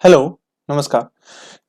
Hello, नमस्कार।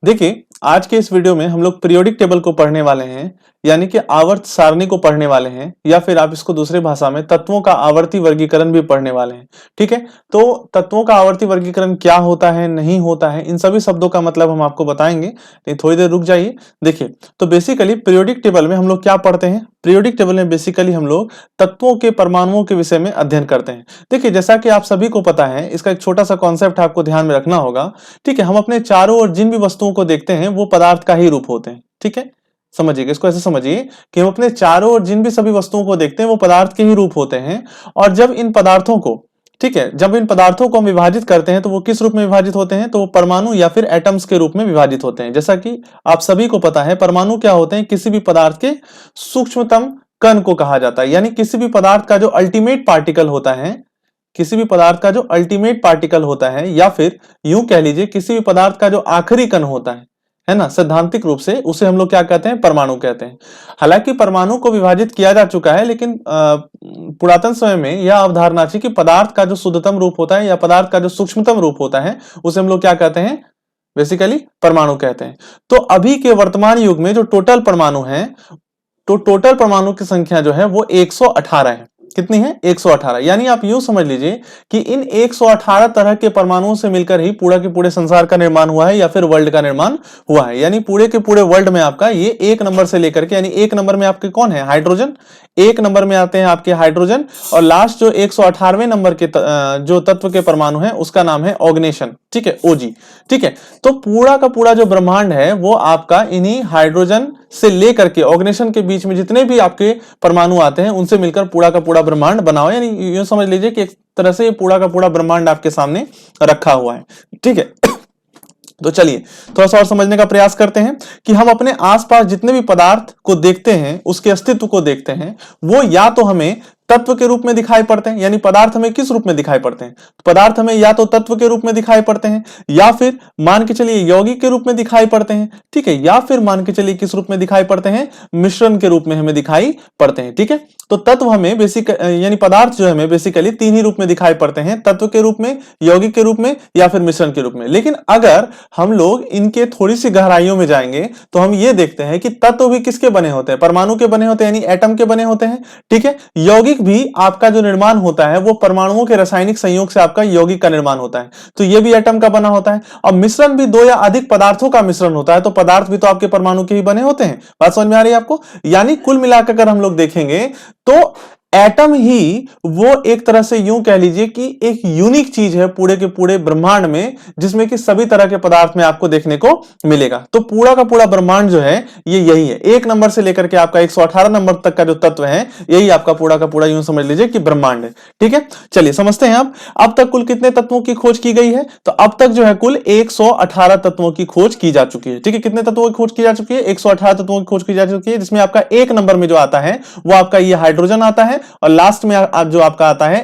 देखिए, आज के इस वीडियो में हम लोग पीरियोडिक टेबल को पढ़ने वाले हैं, यानी कि आवर्त सारणी को पढ़ने वाले हैं, या फिर आप इसको दूसरी भाषा में तत्वों का आवर्ती वर्गीकरण भी पढ़ने वाले हैं। ठीक है, तो तत्वों का आवर्ती वर्गीकरण क्या होता है, नहीं होता है, इन सभी शब्दों का मतलब हम आपको बताएंगे। लेकिन थोड़ी देर रुक जाइए। देखिए, तो बेसिकली पीरियोडिक टेबल में हम लोग क्या पढ़ते हैं? पीरियोडिक टेबल में बेसिकली हम लोग तत्वों के परमाणुओं के विषय में अध्ययन करते हैं। देखिए, जैसा कि आप सभी को पता है, इसका एक छोटा सा कॉन्सेप्ट आपको ध्यान में रखना होगा। ठीक है, हम अपने चारों ओर जिन भी वस्तुओं को देखते हैं वो पदार्थ का ही रूप होते हैं। ठीक है, समझिएगा, इसको ऐसे समझिए कि हम अपने चारों ओर जिन भी सभी वस्तुओं को देखते हैं वो पदार्थ के ही रूप होते हैं। और जब इन पदार्थों को, ठीक है, जब इन पदार्थों को हम विभाजित करते हैं तो वो किस रूप में विभाजित होते हैं? तो वो परमाणु या फिर एटम्स के रूप में विभाजित होते हैं। जैसा कि आप सभी को पता है, परमाणु क्या होते हैं? किसी भी पदार्थ के सूक्ष्मतम कण को कहा जाता है, यानी किसी भी पदार्थ का जो अल्टीमेट पार्टिकल होता है, किसी भी पदार्थ का जो अल्टीमेट पार्टिकल होता है, या फिर यूं कह लीजिए किसी भी पदार्थ का जो आखिरी कण होता है ना, सैद्धांतिक रूप से उसे हम लोग क्या कहते हैं? परमाणु कहते हैं। हालांकि परमाणु को विभाजित किया जा चुका है, लेकिन पुरातन समय में यह अवधारणा थी कि पदार्थ का जो शुद्धतम रूप होता है या पदार्थ का जो सूक्ष्मतम रूप होता है उसे हम लोग क्या कहते हैं? बेसिकली परमाणु कहते हैं। तो अभी के वर्तमान युग में जो टोटल परमाणु है, तो टोटल परमाणु की संख्या जो है वो 118 है। कितनी है? 118। यानी आप यूं समझ लीजिए कि इन 118 तरह के परमाणुओं से मिलकर ही पूरा के पूरे संसार का निर्माण हुआ है, या फिर वर्ल्ड का निर्माण हुआ है। यानी पूरे के पूरे वर्ल्ड में आपका ये एक नंबर से लेकर के, यानी एक नंबर में आपके कौन है? हाइड्रोजन। एक नंबर में आते हैं आपके हाइड्रोजन, और लास्ट जो 118वें नंबर के जो तत्व के परमाणु है उसका नाम है ऑग्नेशन। ठीक है, ओजी। ठीक है, तो पूरा का पूरा जो ब्रह्मांड है वो आपका इन्हीं हाइड्रोजन से लेकर के ऑग्नेशन के बीच में जितने भी आपके परमाणु आते हैं उनसे मिलकर पूरा का पूरा ब्रह्मांड बना हुआ है। यानी यूं समझ लीजिए कि एक तरह से ये पूरा का पूरा ब्रह्मांड आपके सामने रखा हुआ है। ठीक है, तो चलिए थोड़ा सा और समझने का प्रयास करते हैं कि हम अपने आसपास जितने भी पदार्थ को देखते हैं, उसके अस्तित्व को देखते हैं, वो या तो हमें तत्व के रूप में दिखाई पड़ते हैं। यानी पदार्थ हमें किस रूप में दिखाई पड़ते हैं? पदार्थ हमें या तो तत्व के रूप में दिखाई पड़ते हैं, या फिर मान के चलिए यौगिक के रूप में दिखाई पड़ते हैं। ठीक है, या फिर मान के चलिए किस रूप में दिखाई पड़ते हैं? मिश्रण के रूप में हमें दिखाई पड़ते हैं। ठीक है, तो तत्व हमें बेसिक यानी पदार्थ जो हमें बेसिकली तीन ही रूप में दिखाई पड़ते हैं, तत्व के रूप में, यौगिक के रूप में, या फिर मिश्रण के रूप में। लेकिन अगर हम लोग इनके थोड़ी सी गहराइयों में जाएंगे तो हम ये देखते हैं कि तत्व भी किसके बने होते हैं? परमाणु के बने होते हैं, यानी एटम के बने होते हैं। ठीक है, यौगिक भी आपका जो निर्माण होता है वो परमाणुओं के रासायनिक संयोग से आपका यौगिक का निर्माण होता है, तो ये भी एटम का बना होता है। और मिश्रण भी दो या अधिक पदार्थों का मिश्रण होता है, तो पदार्थ भी तो आपके परमाणु के ही बने होते हैं। बात समझ में आ रही है आपको? यानी कुल मिलाकर अगर हम लोग देखेंगे तो एटम ही वो एक तरह से यूं कह लीजिए कि एक यूनिक चीज है पूरे के पूरे ब्रह्मांड में, जिसमें कि सभी तरह के पदार्थ में आपको देखने को मिलेगा। तो पूरा का पूरा ब्रह्मांड जो है ये यही है, एक नंबर से लेकर के आपका 118 नंबर तक का जो तत्व है यही आपका पूरा का पूरा यूं समझ लीजिए कि ब्रह्मांड है। ठीक है, चलिए समझते हैं। अब तक कुल कितने तत्वों की खोज की गई है? तो अब तक जो है कुल 118 तत्वों की खोज की जा चुकी है। ठीक है, कितने तत्वों की खोज की जा चुकी है? 118 तत्वों की खोज की जा चुकी है, जिसमें आपका एक नंबर में जो आता है वो आपका ये हाइड्रोजन आता है, और लास्ट में जो आपका आता है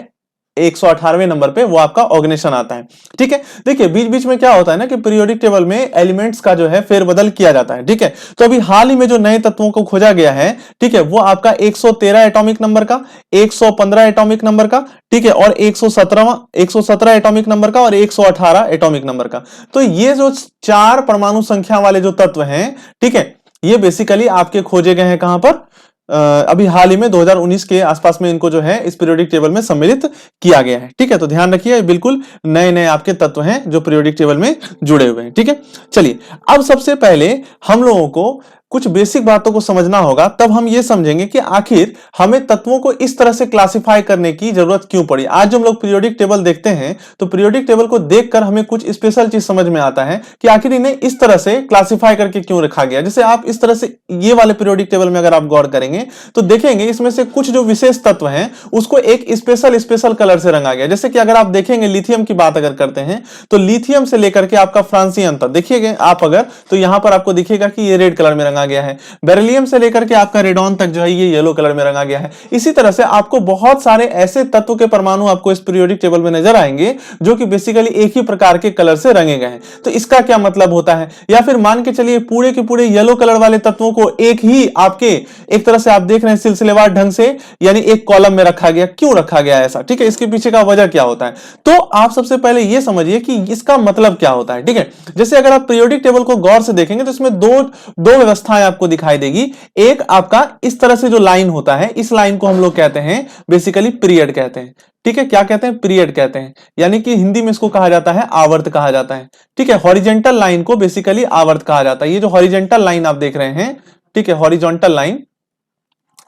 118वें नंबर पे वो आपका ऑर्गेनेशन आता है। ठीक है, देखिए बीच बीच में क्या होता है ना कि पीरियोडिक टेबल में एलिमेंट्स का जो है फेरबदल किया जाता है। ठीक है, तो अभी हाल ही में जो नए तत्वों को खोजा गया है, ठीक है, वो आपका 113 एटॉमिक नंबर का, 115 एटॉमिक नंबर का, ठीक है, और 117 एटॉमिक नंबर का, और 118 एटॉमिक नंबर का। तो ये जो चार परमाणु संख्या वाले जो तत्व हैं, ठीक है, ये बेसिकली आपके खोजे गए हैं कहां पर? अभी हाल ही में 2019 के आसपास में इनको जो है इस पीरियोडिक टेबल में सम्मिलित किया गया है। ठीक है, तो ध्यान रखिए बिल्कुल नए नए आपके तत्व हैं जो पीरियोडिक टेबल में जुड़े हुए हैं। ठीक है, चलिए अब सबसे पहले हम लोगों को कुछ बेसिक बातों को समझना होगा, तब हम ये समझेंगे कि आखिर हमें तत्वों को इस तरह से क्लासिफाई करने की जरूरत क्यों पड़ी। आज जो हम लोग पीरियोडिक टेबल देखते हैं तो पीरियोडिक टेबल को देखकर हमें कुछ स्पेशल चीज समझ में आता है कि आखिर इन्हें इस तरह से क्लासिफाई करके क्यों रखा गया। जैसे आप इस तरह से ये वाले पीरियोडिक टेबल में अगर आप गौर करेंगे तो देखेंगे इसमें से कुछ जो विशेष तत्व हैं उसको एक स्पेशल कलर से रंगा गया। जैसे कि अगर आप देखेंगे लिथियम की बात अगर करते हैं तो लिथियम से लेकर के आपका फ्रांसियन तक देखिएगा आप अगर, तो यहां पर आपको दिखेगा कि ये रेड कलर में रंगा रंगा गया है, बेरिलियम से लेकर के आपका रेडॉन तक जो है ये येलो कलर में रंगा गया है। इसी तरह से आपको बहुत सारे ऐसे तत्व के परमाणु आपको इस पीरियोडिक टेबल में नजर आएंगे जो कि बेसिकली एक ही प्रकार के कलर से रंगे गए हैं। तो इसका क्या मतलब होता है, या फिर मान के चलिए पूरे के पूरे येलो कलर वाले तत्वों को एक ही आपके एक तरह से आप देख रहे हैं सिलसिलेवार ढंग से यानी एक कॉलम में रखा गया। क्यों रखा गया ऐसा, ठीक है, इसके पीछे का वजह क्या होता है। तो आप सबसे पहले यह समझिए कि इसका मतलब क्या होता है, ठीक है। जैसे अगर आप पीरियोडिक टेबल को गौर से देखेंगे तो इसमें दो व्यवस्थाएं आपको दिखाई देगी। एक आपका इस तरह से जो लाइन होता है, इस लाइन को हम लोग कहते हैं बेसिकली पीरियड कहते हैं, ठीक है। क्या कहते हैं, पीरियड कहते हैं, यानी कि हिंदी में इसको कहा जाता है आवर्त कहा जाता है, ठीक है। हॉरिजेंटल लाइन को बेसिकली आवर्त कहा जाता है। ये जो हॉरिजेंटल लाइन आप देख रहे हैं, ठीक है, हॉरिजॉन्टल लाइन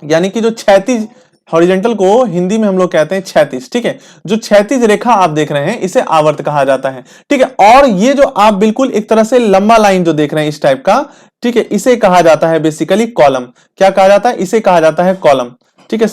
यानी कि जो क्षैतिज, हॉरिजेंटल को हिंदी में हम लोग कहते हैं क्षैतिज, ठीक है। जो क्षैतिज रेखा आप देख रहे हैं इसे आवर्त कहा जाता है, ठीक है। और ये जो आप बिल्कुल एक तरह से लंबा लाइन जो देख रहे हैं इस टाइप का, ठीक है, इसे कहा जाता है बेसिकली कॉलम। क्या कहा जाता है, इसे कहा जाता है कॉलम, ठीक है।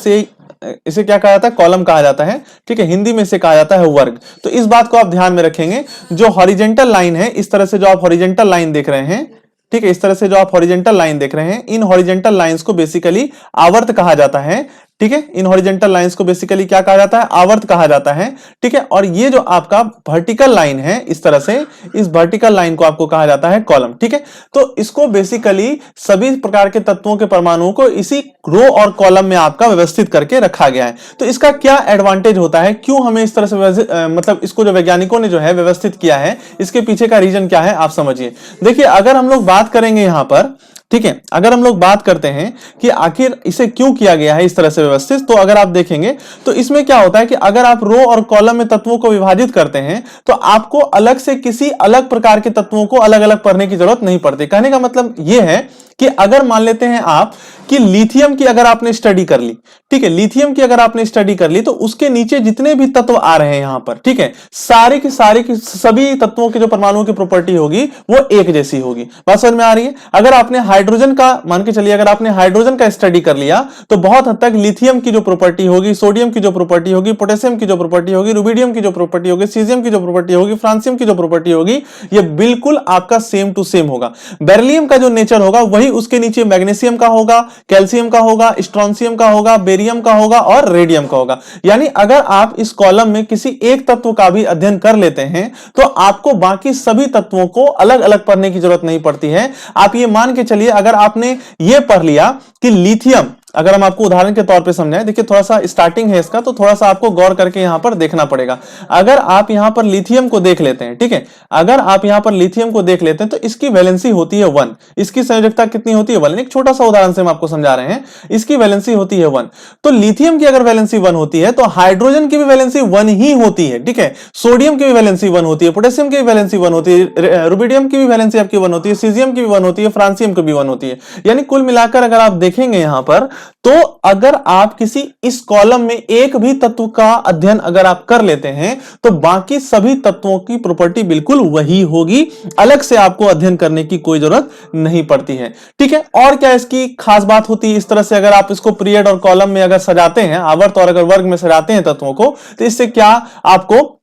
इसे क्या कहा जाता है, कॉलम कहा जाता है, ठीक है। हिंदी में इसे कहा जाता है वर्ग। तो इस बात को आप ध्यान में रखेंगे। जो हॉरिजेंटल लाइन है, इस तरह से जो आप हॉरिजेंटल लाइन देख रहे हैं, ठीक है, इस तरह से जो आप हॉरिजेंटल लाइन देख रहे हैं, इन हॉरिजेंटल लाइंस को बेसिकली आवर्त कहा जाता है, ठीक है। इन हॉरिजेंटल लाइंस को बेसिकली क्या कहा जाता है, आवर्त कहा जाता है, ठीक है। और ये जो आपका वर्टिकल लाइन है इस तरह से, इस वर्टिकल लाइन को आपको कहा जाता है कॉलम, ठीक है। तो इसको बेसिकली सभी प्रकार के तत्वों के परमाणुओं को इसी रो और कॉलम में आपका व्यवस्थित करके रखा गया है। तो इसका क्या एडवांटेज होता है, क्यों हमें इस तरह से मतलब इसको जो वैज्ञानिकों ने जो है व्यवस्थित किया है, इसके पीछे का रीजन क्या है आप समझिए। देखिए अगर हम लोग बात करेंगे यहां पर, ठीक है, अगर हम लोग बात करते हैं कि आखिर इसे क्यों किया गया है इस तरह से व्यवस्थित, तो अगर आप देखेंगे तो इसमें क्या होता है कि अगर आप रो और कॉलम में तत्वों को विभाजित करते हैं तो आपको अलग से किसी अलग प्रकार के तत्वों को अलग अलग पढ़ने की जरूरत नहीं पड़ती। कहने का मतलब यह है कि अगर मान लेते हैं आप कि लिथियम की अगर आपने स्टडी कर ली, ठीक है, लिथियम की अगर आपने स्टडी कर ली तो उसके नीचे जितने भी तत्व आ रहे हैं यहां पर, ठीक है, सारे के सारे की सभी तत्वों के जो परमाणुओं की प्रॉपर्टी होगी वो एक जैसी होगी। बात समझ में आ रही है। अगर आपने हाइड्रोजन का मान के चलिए, अगर आपने हाइड्रोजन का स्टडी कर लिया तो बहुत हद तक लिथियम की जो प्रॉपर्टी होगी, सोडियम की जो प्रॉपर्टी होगी, पोटेशियम की जो प्रॉपर्टी होगी, रुबिडियम की जो प्रॉपर्टी होगी, सीजियम की जो प्रॉपर्टी होगी, फ्रांसियम की जो प्रॉपर्टी होगी, ये बिल्कुल आपका सेम टू सेम होगा। बेरिलियम का जो नेचर होगा वही उसके नीचे मैग्नीशियम का होगा, कैल्शियम का होगा, स्ट्रोंशियम का होगा, बेरियम का होगा और रेडियम का होगा। यानी अगर आप इस कॉलम में किसी एक तत्व का भी अध्ययन कर लेते हैं तो आपको बाकी सभी तत्वों को अलग अलग पढ़ने की जरूरत नहीं पड़ती है। आप ये मान के चलिए, अगर आपने ये पढ़ लिया कि लिथियम, अगर हम आपको उदाहरण के तौर पे समझाएं, देखिए थोड़ा सा स्टार्टिंग है इसका, तो थोड़ा सा आपको गौर करके यहां पर देखना पड़ेगा। अगर आप यहां पर लिथियम को देख लेते हैं, ठीक है, अगर आप यहां पर लिथियम को देख लेते हैं तो इसकी वैलेंसी होती है 1, इसकी संयोजकता कितनी होती है 1। एक छोटा सा उदाहरण से हम आपको समझा रहे हैं, इसकी वैलेंसी होती है 1। तो लिथियम की अगर वैलेंसी 1 होती है तो हाइड्रोजन की भी वैलेंसी 1 ही होती है, ठीक है। सोडियम की भी वैलेंसी 1 होती है, पोटेशियम की भी वैलेंसी 1 होती है, रुबिडियम की भी वैलेंसी आपकी 1 होती है, सीजियम की भी 1 होती है, फ्रांसियम की भी 1 होती है। यानी कुल मिलाकर अगर आप देखेंगे यहां पर, तो अगर आप किसी इस कॉलम में एक भी तत्व का अध्ययन अगर आप कर लेते हैं तो बाकी सभी तत्वों की प्रॉपर्टी बिल्कुल वही होगी, अलग से आपको अध्ययन करने की कोई जरूरत नहीं पड़ती है, ठीक है। और क्या इसकी खास बात होती है, इस तरह से अगर आप इसको पीरियड और कॉलम में अगर सजाते हैं, आवर्त और अगर वर्ग में सजाते हैं तत्वों को, तो इससे क्या आपको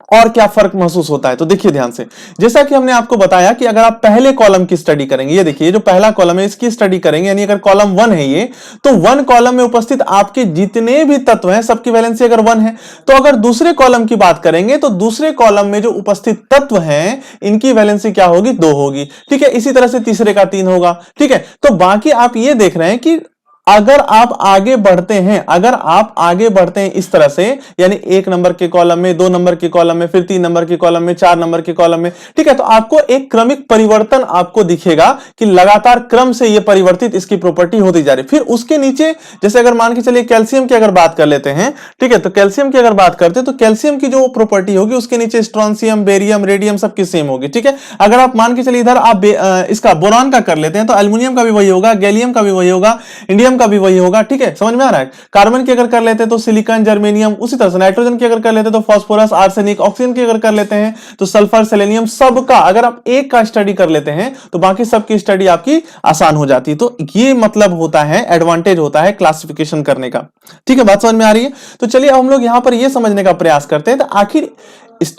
और क्या फर्क महसूस होता है। तो देखिए ध्यान से, जैसा कि हमने आपको बताया कि अगर आप पहले कॉलम की स्टडी करेंगे, ये देखिए जो पहला कॉलम है इसकी स्टडी करेंगे, यानी अगर कॉलम 1 है ये, तो 1 कॉलम में उपस्थित आपके जितने भी तत्व हैं सबकी वैलेंसी अगर 1 है। तो अगर दूसरे कॉलम की बात करेंगे तो दूसरे कॉलम में जो उपस्थित तत्व हैं इनकी वैलेंसी क्या होगी, 2 होगी, ठीक है। इसी तरह से तीसरे का 3 होगा, ठीक है। तो बाकी आप ये देख रहे हैं कि अगर आप आगे बढ़ते हैं, अगर आप आगे बढ़ते हैं इस तरह से, यानी 1 नंबर के कॉलम में, 2 नंबर के कॉलम में, फिर 3 नंबर के कॉलम में, 4 नंबर के कॉलम में, ठीक है, तो आपको एक क्रमिक परिवर्तन आपको दिखेगा कि लगातार क्रम से ये परिवर्तित इसकी प्रॉपर्टी होती जा रही। फिर उसके नीचे जैसे अगर मान के चलिए कैल्शियम की अगर बात कर लेते हैं, ठीक है, तो कैल्शियम की अगर बात करते हैं तो कैल्शियम की जो प्रॉपर्टी होगी उसके नीचे स्ट्रोंशियम, बेरियम, रेडियम सबकी सेम होगी, ठीक है। अगर आप मान के चलिए इधर आप इसका बोरॉन का कर लेते हैं तो एल्युमिनियम का भी वही होगा, गैलियम का भी वही होगा, इंडियम का भी वही होगा, ठीक है, समझ में आ रहा है। कार्बन की अगर कर लेते हैं तो सिलिकॉन, जर्मेनियम, उसी तरह से नाइट्रोजन की अगर कर लेते हैं तो फास्फोरस, आर्सेनिक, ऑक्सीजन की अगर कर लेते हैं तो सल्फर, सेलेनियम, सबका अगर आप एक का स्टडी कर लेते हैं तो बाकी सबकी स्टडी आपकी आसान हो जाती है। तो ये मतलब होता है, एडवांटेज होता है क्लासिफिकेशन करने का, ठीक है, बात समझ में आ रही है। तो चलिए अब हम लोग यहां पर यह समझने का प्रयास करते हैं तो आखिर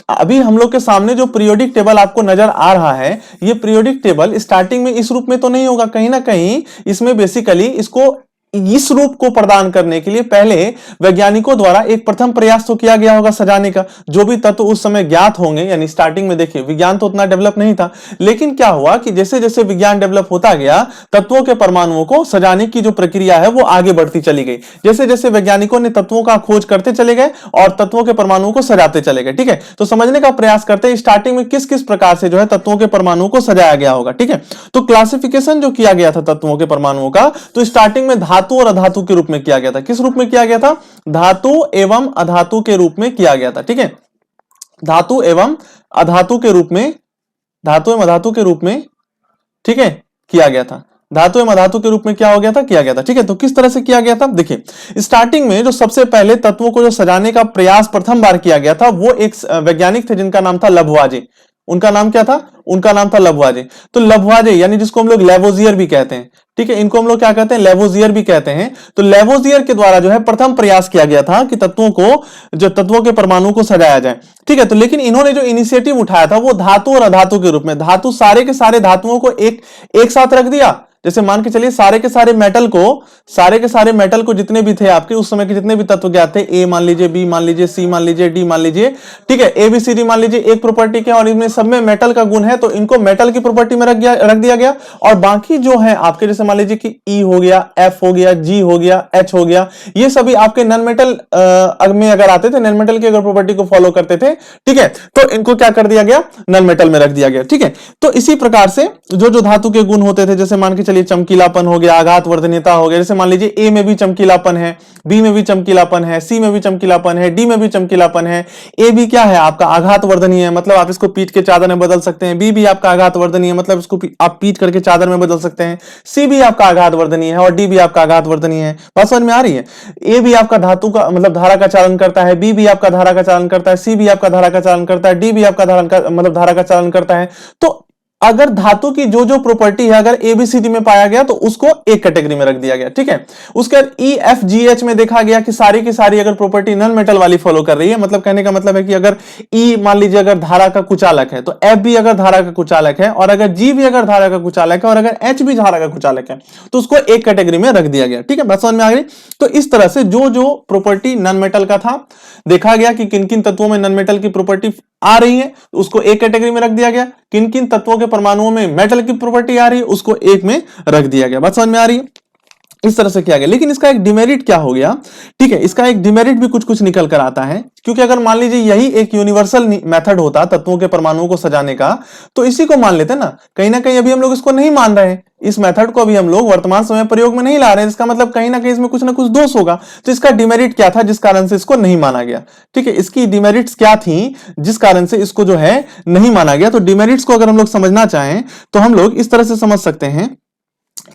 अभी हम लोग के सामने जो पीरियोडिक टेबल आपको नजर आ रहा है, ये पीरियोडिक टेबल स्टार्टिंग में इस रूप में तो नहीं होगा, कहीं ना कहीं इसमें बेसिकली इसको इस रूप को प्रदान करने के लिए पहले वैज्ञानिकों द्वारा एक प्रथम प्रयास तो किया गया होगा सजाने का। जो भी तत्व उस समय ज्ञात होंगे, यानी स्टार्टिंग में देखिए विज्ञान तो उतना डेवलप नहीं था, लेकिन क्या हुआ कि जैसे जैसे विज्ञान डेवलप होता गया, तत्वों के परमाणुओं को सजाने की जो प्रक्रिया है वो आगे बढ़ती चली गई। जैसे जैसे वैज्ञानिकों ने तत्वों का खोज करते चले गए और तत्वों के परमाणुओं को सजाते चले गए। ठीक है, तो समझने का प्रयास करते हैं स्टार्टिंग में किस किस प्रकार से जो है तत्वों के परमाणुओं को सजाया गया होगा। ठीक है, तो क्लासिफिकेशन जो किया गया था तत्वों के परमाणुओं का, तो स्टार्टिंग में धातु और अधातु के रूप में किया गया था। किस रूप में किया गया था? धातु एवं अधातु के रूप में किया गया था। ठीक है, धातु एवं अधातु के रूप में, धातु एवं अधातु के रूप में, ठीक है, किया गया था। धातु एवं अधातु के रूप में क्या हो गया था? किया गया था। ठीक है, तो किस तरह से किया गया था? देखिए स्टार्टिंग में जो सबसे पहले तत्वों को जो सजाने का प्रयास प्रथम बार किया गया था, वो एक वैज्ञानिक थे जिनका नाम था लभुआजे। उनका नाम क्या था? उनका नाम था लभुआजे। तो लभुआजे यानी जिसको हम लोग लेवोजियर भी कहते हैं, ठीक है, इनको हम लोग क्या कहते हैं? लेवोजियर भी कहते हैं। तो लेवोजियर के द्वारा जो है प्रथम प्रयास किया गया था कि तत्वों को, जो तत्वों के परमाणु को सजाया जाए। ठीक है, तो लेकिन इन्होंने जो इनिशिएटिव उठाया था वो धातु और अधातु के रूप में, धातु सारे के सारे धातुओं को एक साथ रख दिया। जैसे मान के चलिए सारे के सारे मेटल को जितने भी थे आपके उस समय के जितने भी तत्व ज्ञात थे, ए मान लीजिए, बी मान लीजिए, सी मान लीजिए, डी मान लीजिए, ठीक है, ए बी सी डी मान लीजिए, एक प्रॉपर्टी के और इनमें सब में मेटल का गुण है, तो इनको मेटल की प्रॉपर्टी में रख दिया गया। और बाकी जो है आपके, जैसे मान लीजिए कि ई हो गया, एफ हो गया, जी हो गया, एच हो गया, ये सभी आपके नॉन मेटल में अगर आते थे, नॉन मेटल की अगर प्रॉपर्टी को फॉलो करते थे, ठीक है, तो इनको क्या कर दिया गया? नॉन मेटल में रख दिया गया। ठीक है, तो इसी प्रकार से जो धातु के गुण होते थे, जैसे मान के चलिए चमकीलापन हो गया, आघात वर्धनीयता हो गया, जैसे मान लीजिए ए में भी चमकीलापन है, बी में भी चमकीलापन है, सी में भी चमकीलापन है, डी में भी चमकीलापन है। ए भी क्या है आपका? आघात वर्धनीय है, मतलब आप इसको पीट के चादर में बदल सकते हैं। बी भी आपका आघात वर्धनीय है, मतलब इसको आप पीट करके चादर में बदल सकते हैं। सी भी आपका आघात वर्धनीय है और डी भी आपका आघात वर्धनीय है। बात समझ में आ रही है? ए भी आपका धातु का मतलब धारा का चालन करता है, बी भी आपका धारा का चालन करता है, सी भी आपका धारा का चालन करता है, डी भी आपका धारा का चालन करता है। तो अगर धातु की जो प्रॉपर्टी है अगर एबीसीडी में पाया गया तो उसको एक कैटेगरी में रख दिया गया। ठीक है, उसके बाद ई एफ जी एच में देखा गया कि सारी की सारी अगर प्रॉपर्टी नॉन मेटल वाली फॉलो कर रही है, मतलब कहने का मतलब है कि अगर ई मान लीजिए अगर धारा का कुचालक है, तो एफ भी अगर धारा का कुचालक है, और अगर जी भी अगर धारा का कुचालक है, और अगर एच भी धारा का कुचालक है, तो उसको एक कैटेगरी में रख दिया गया। ठीक है, बात समझ में आ गई? तो इस तरह से जो प्रॉपर्टी नॉन मेटल का था, देखा गया कि किन किन तत्वों में नॉन मेटल की प्रॉपर्टी आ रही है, उसको एक कैटेगरी में रख दिया गया। किन किन तत्वों के परमाणुओं में मेटल की प्रॉपर्टी आ रही है, उसको एक में रख दिया गया। बात समझ में आ रही है? इस तरह से किया गया। लेकिन इसका एक डिमेरिट क्या हो गया? ठीक है, इसका एक डिमेरिट भी कुछ कुछ निकल कर आता है, क्योंकि अगर मान लीजिए यही एक यूनिवर्सल मेथड होता तत्वों के परमाणुओं को सजाने का, तो इसी को मान लेते ना। कहीं ना कहीं अभी हम लोग इसको नहीं मान रहे हैं, इस मेथड को अभी हम लोग वर्तमान समय प्रयोग में नहीं ला रहे हैं, जिसका मतलब कहीं ना कहीं इसमें कुछ ना कुछ दोष होगा। तो इसका डिमेरिट क्या था जिस कारण से इसको नहीं माना गया? ठीक है, इसकी डिमेरिट्स क्या थी जिस कारण से इसको जो है नहीं माना गया? तो डिमेरिट्स को अगर हम लोग समझना चाहें तो हम लोग इस तरह से समझ सकते हैं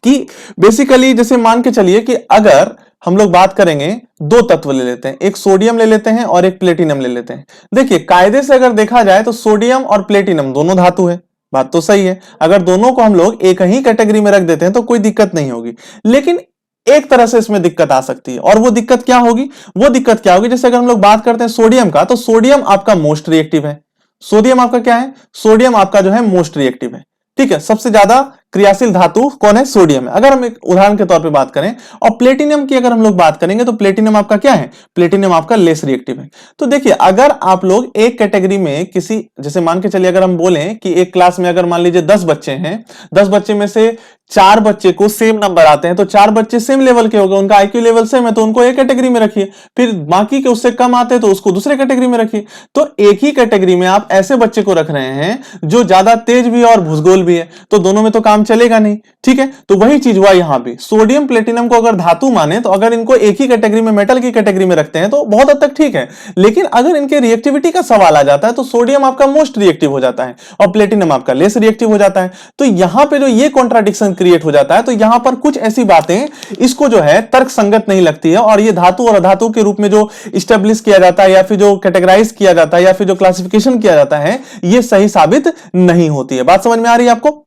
कि बेसिकली जैसे मान के चलिए कि अगर हम लोग बात करेंगे, दो तत्व ले लेते हैं, एक सोडियम ले लेते हैं और एक प्लेटिनम ले लेते हैं। देखिए कायदे से अगर देखा जाए तो सोडियम और प्लेटिनम दोनों धातु है, बात तो सही है। अगर दोनों को हम लोग एक ही कैटेगरी में रख देते हैं तो कोई दिक्कत नहीं होगी। लेकिन एक तरह से इसमें दिक्कत आ सकती है, और वो दिक्कत क्या होगी? वो दिक्कत क्या होगी, जैसे अगर हम लोग बात करते हैं सोडियम का, तो सोडियम आपका मोस्ट रिएक्टिव है। सोडियम आपका क्या है? सोडियम आपका जो है मोस्ट रिएक्टिव है। ठीक है, सबसे ज्यादा क्रियाशील धातु कौन है? सोडियम है, अगर हम एक उदाहरण के तौर पे बात करें। और प्लेटिनम की अगर हम लोग बात करेंगे तो प्लेटिनम आपका क्या है? प्लेटिनम आपका लेस रिएक्टिव है। तो देखिए अगर आप लोग एक कैटेगरी में किसी, जैसे मान के चलिए अगर हम बोलें कि एक क्लास में अगर मान लीजिए 10 बच्चे हैं, 10 बच्चे में से 4 बच्चे को सेम नंबर आते हैं, तो 4 बच्चे सेम लेवल के हो गए, उनका आईक्यू लेवल सेम है, तो उनको एक कैटेगरी में रखिए। फिर बाकी के उससे कम आते हैं तो उसको दूसरे कैटेगरी में रखिए। तो एक ही कैटेगरी में आप ऐसे बच्चे को रख रहे हैं जो ज्यादा तेज भी है और भूसगोल भी है, तो दोनों में तो काम चलेगा नहीं। ठीक है, तो वही चीज हुआ यहां पे। सोडियम प्लेटिनम को अगर धातु माने तो अगर इनको एक ही कैटेगरी में, मेटल की कैटेगरी में रखते हैं तो बहुत हद तक ठीक है। लेकिन अगर इनके रिएक्टिविटी का सवाल आ जाता है तो सोडियम आपका मोस्ट रिएक्टिव हो जाता है और प्लेटिनम आपका लेस रिएक्टिव हो जाता है। तो यहां पे जो ये कॉन्ट्राडिक्शन क्रिएट हो जाता है, तो यहां पर कुछ ऐसी बातें इसको जो है तर्क संगत नहीं लगती है, और ये धातु और अधातु के रूप में जो स्टेब्लिश किया जाता है या फिर जो कैटेगराइज किया जाता है या फिर जो क्लासिफिकेशन किया जाता है, ये सही साबित नहीं होती है। बात समझ में आ रही है आपको?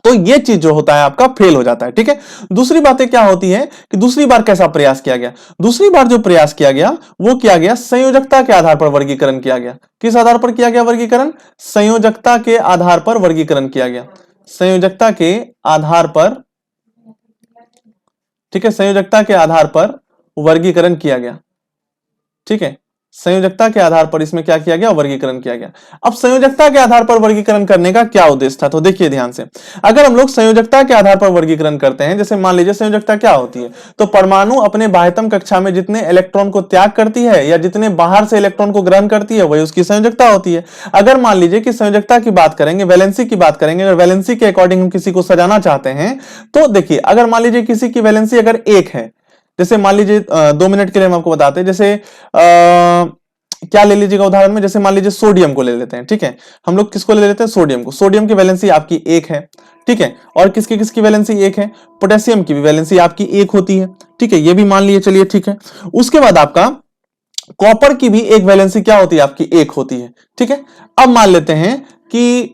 तो ये चीज जो होता है आपका फेल हो जाता है। ठीक है, दूसरी बातें क्या होती है कि दूसरी बार कैसा प्रयास किया गया, दूसरी बार जो प्रयास किया गया वो किया गया संयोजकता के आधार पर वर्गीकरण किया गया। किस आधार पर किया गया वर्गीकरण? संयोजकता के आधार पर वर्गीकरण किया गया। संयोजकता के आधार पर, ठीक है, संयोजकता के आधार पर वर्गीकरण किया गया। ठीक है, संयोजकता के आधार पर इसमें क्या किया गया? वर्गीकरण किया गया। अब संयोजकता के आधार पर वर्गीकरण करने का क्या उद्देश्य था? तो देखिए ध्यान से, अगर हम लोग संयोजकता के आधार पर वर्गीकरण करते हैं, जैसे मान लीजिए संयोजकता क्या होती है, तो परमाणु अपने बाह्यतम कक्षा में जितने इलेक्ट्रॉन को त्याग करती है या जितने बाहर से इलेक्ट्रॉन को ग्रहण करती है वही उसकी संयोजकता होती है। अगर मान लीजिए कि संयोजकता की बात करेंगे, वैलेंसी की बात करेंगे, अगर वैलेंसी के अकॉर्डिंग हम किसी को सजाना चाहते हैं तो देखिए, अगर मान लीजिए किसी की वैलेंसी अगर 1 है, जैसे मान लीजिए 2 मिनट के लिए हम आपको बताते हैं, जैसे क्या ले लीजिएगा उदाहरण में, जैसे मान लीजिए सोडियम को ले लेते हैं। ठीक है, हम लोग किसको ले लेते हैं? सोडियम को। सोडियम की वैलेंसी आपकी 1 है। ठीक है, और किसकी किसकी वैलेंसी 1 है? पोटेशियम की भी वैलेंसी आपकी 1 होती है। ठीक है, ये भी मान लिए चलिए। ठीक है, उसके बाद आपका कॉपर की भी एक वैलेंसी क्या होती है? आपकी 1 होती है। ठीक है, अब मान लेते हैं कि